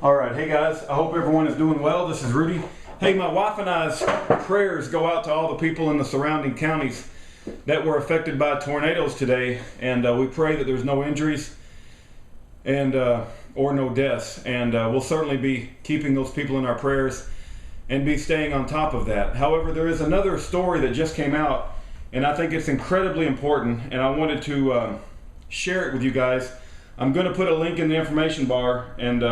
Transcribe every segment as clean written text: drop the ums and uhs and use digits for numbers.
All right, hey guys, I hope everyone is doing well. This is Rudy. Hey, my wife and I's prayers go out to all the people in the surrounding counties that were affected by tornadoes today, and we pray that there's no injuries and or no deaths, and we'll certainly be keeping those people in our prayers and be staying on top of that. However, there is another story that just came out, and I think it's incredibly important, and I wanted to share it with you guys. I'm going to put a link in the information bar, and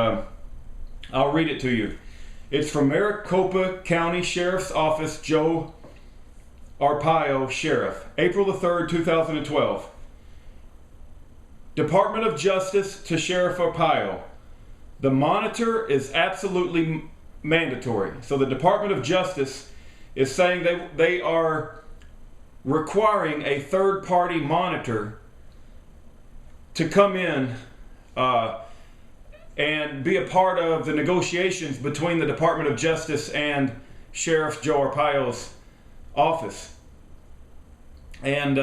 I'll read it to you. It's from Maricopa County Sheriff's Office, Joe Arpaio, Sheriff, April the 3rd, 2012. Department of Justice to Sheriff Arpaio. The monitor is absolutely mandatory. So the Department of Justice is saying they are requiring a third-party monitor to come in and be a part of the negotiations between the Department of Justice and Sheriff Joe Arpaio's office. And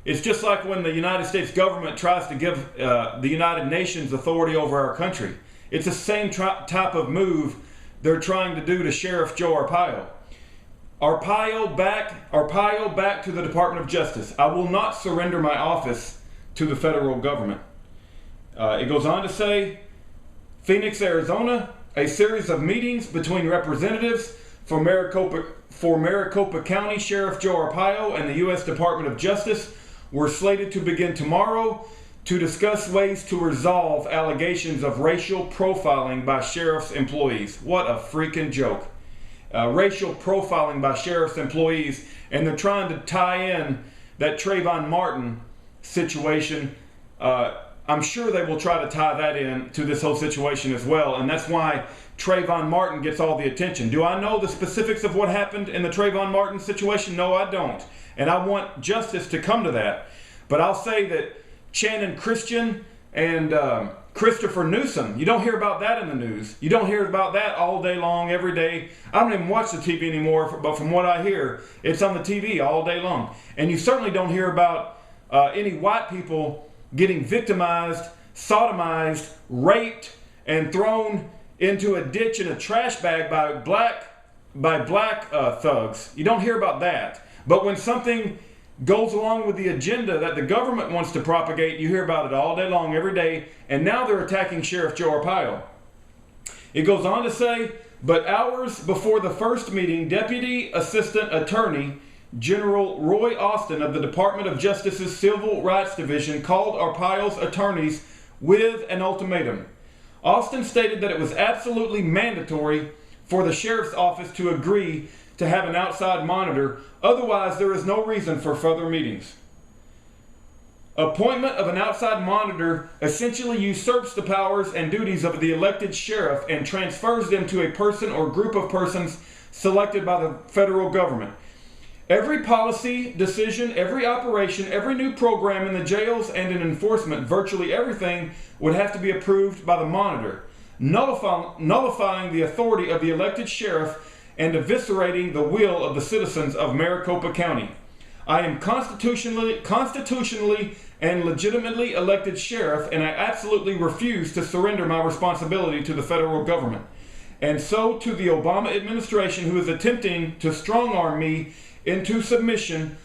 it's just like when the United States government tries to give the United Nations authority over our country. It's the same type of move they're trying to do to Sheriff Joe Arpaio. Arpaio back to the Department of Justice. I will not surrender my office to the federal government. It goes on to say, Phoenix, Arizona, a series of meetings between representatives for Maricopa County Sheriff Joe Arpaio and the U.S. Department of Justice were slated to begin tomorrow to discuss ways to resolve allegations of racial profiling by sheriff's employees. What a freaking joke. Racial profiling by sheriff's employees, and they're trying to tie in that Trayvon Martin situation. I'm sure they will try to tie that in to this whole situation as well, and that's why Trayvon Martin gets all the attention. Do I know the specifics of what happened in the Trayvon Martin situation? No, I don't. And I want justice to come to that. But I'll say that Channon Christian and Christopher Newsom, you don't hear about that in the news. You don't hear about that all day long, every day. I don't even watch the TV anymore, but from what I hear, it's on the TV all day long. And you certainly don't hear about any white people getting victimized, sodomized, raped, and thrown into a ditch in a trash bag by black thugs. You don't hear about that. But when something goes along with the agenda that the government wants to propagate, you hear about it all day long, every day. And now they're attacking Sheriff Joe Arpaio. It goes on to say, but hours before the first meeting, Deputy Assistant Attorney General Roy Austin of the Department of Justice's Civil Rights Division called Arpaio's attorneys with an ultimatum. Austin stated that it was absolutely mandatory for the sheriff's office to agree to have an outside monitor, otherwise there is no reason for further meetings. Appointment of an outside monitor essentially usurps the powers and duties of the elected sheriff and transfers them to a person or group of persons selected by the federal government. Every policy, decision, every operation, every new program in the jails and in enforcement, virtually everything would have to be approved by the monitor, nullifying the authority of the elected sheriff and eviscerating the will of the citizens of Maricopa County. I am constitutionally and legitimately elected sheriff, and I absolutely refuse to surrender my responsibility to the federal government. And so to the Obama administration, who is attempting to strong-arm me into submission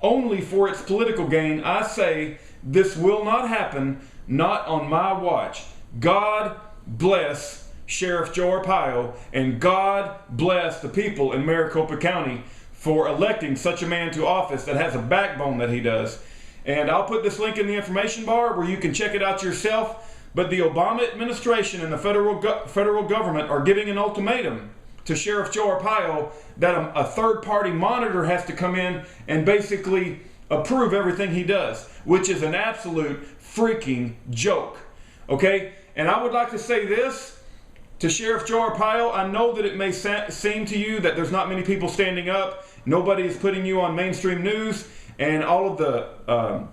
only for its political gain, I say this will not happen, not on my watch. God bless Sheriff Joe Arpaio, and God bless the people in Maricopa County for electing such a man to office that has a backbone that he does. And I'll put this link in the information bar where you can check it out yourself. But the Obama administration and the federal government are giving an ultimatum to Sheriff Joe Arpaio that a third-party monitor has to come in and basically approve everything he does, which is an absolute freaking joke. Okay? And I would like to say this to Sheriff Joe Arpaio. I know that it may seem to you that there's not many people standing up. Nobody is putting you on mainstream news, and all of the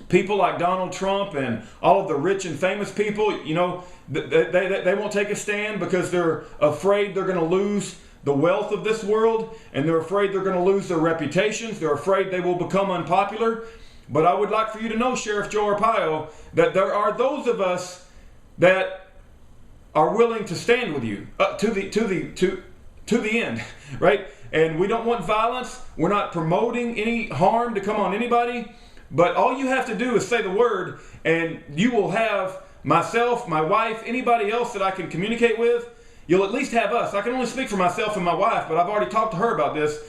people like Donald Trump and all of the rich and famous people, you know, they won't take a stand because they're afraid they're going to lose the wealth of this world, and they're afraid they're going to lose their reputations. They're afraid they will become unpopular. But I would like for you to know, Sheriff Joe Arpaio, that there are those of us that are willing to stand with you to the end, right? And we don't want violence. We're not promoting any harm to come on anybody. But all you have to do is say the word, and you will have myself, my wife, anybody else that I can communicate with. You'll at least have us. I can only speak for myself and my wife, but I've already talked to her about this.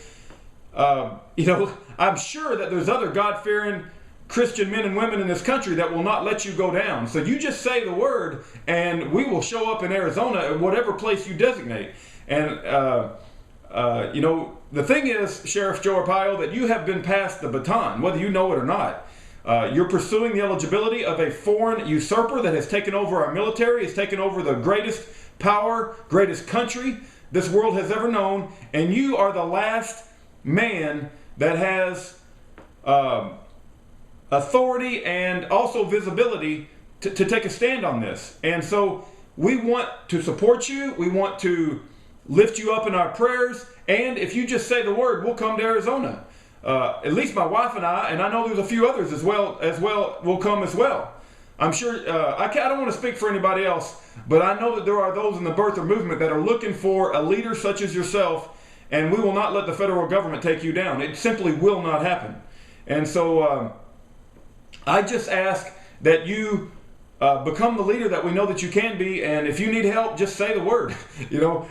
I'm sure that there's other God-fearing Christian men and women in this country that will not let you go down. So you just say the word, and we will show up in Arizona at whatever place you designate. And the thing is, Sheriff Joe Arpaio, that you have been passed the baton, whether you know it or not. You're pursuing the eligibility of a foreign usurper that has taken over our military, has taken over the greatest power, greatest country this world has ever known, and you are the last man that has authority and also visibility to take a stand on this. And so we want to support you. We want to lift you up in our prayers. And if you just say the word, we'll come to Arizona. At least my wife and I know there's a few others as well will come as well. I'm sure, I don't want to speak for anybody else, but I know that there are those in the birther movement that are looking for a leader such as yourself, and we will not let the federal government take you down. It simply will not happen. And so I just ask that you become the leader that we know that you can be, and if you need help, just say the word,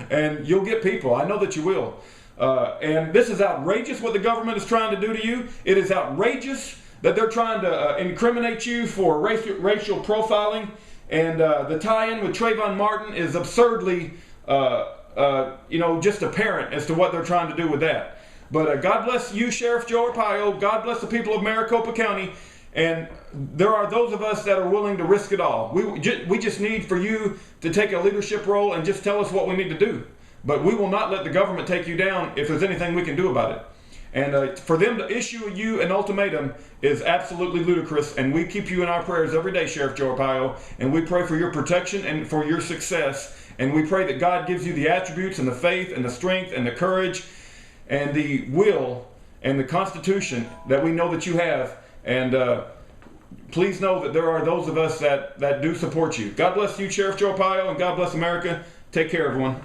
and you'll get people. I know that you will. And this is outrageous what the government is trying to do to you. It is outrageous that they're trying to incriminate you for racial profiling, and the tie-in with Trayvon Martin is absurdly, just apparent as to what they're trying to do with that. But God bless you, Sheriff Joe Arpaio. God bless the people of Maricopa County. And there are those of us that are willing to risk it all. We just need for you to take a leadership role and just tell us what we need to do. But we will not let the government take you down if there's anything we can do about it. And for them to issue you an ultimatum is absolutely ludicrous. And we keep you in our prayers every day, Sheriff Joe Arpaio. And we pray for your protection and for your success. And we pray that God gives you the attributes and the faith and the strength and the courage and the will and the constitution that we know that you have. And please know that there are those of us that do support you. God bless you, Sheriff Joe Arpaio, and God bless America. Take care, everyone.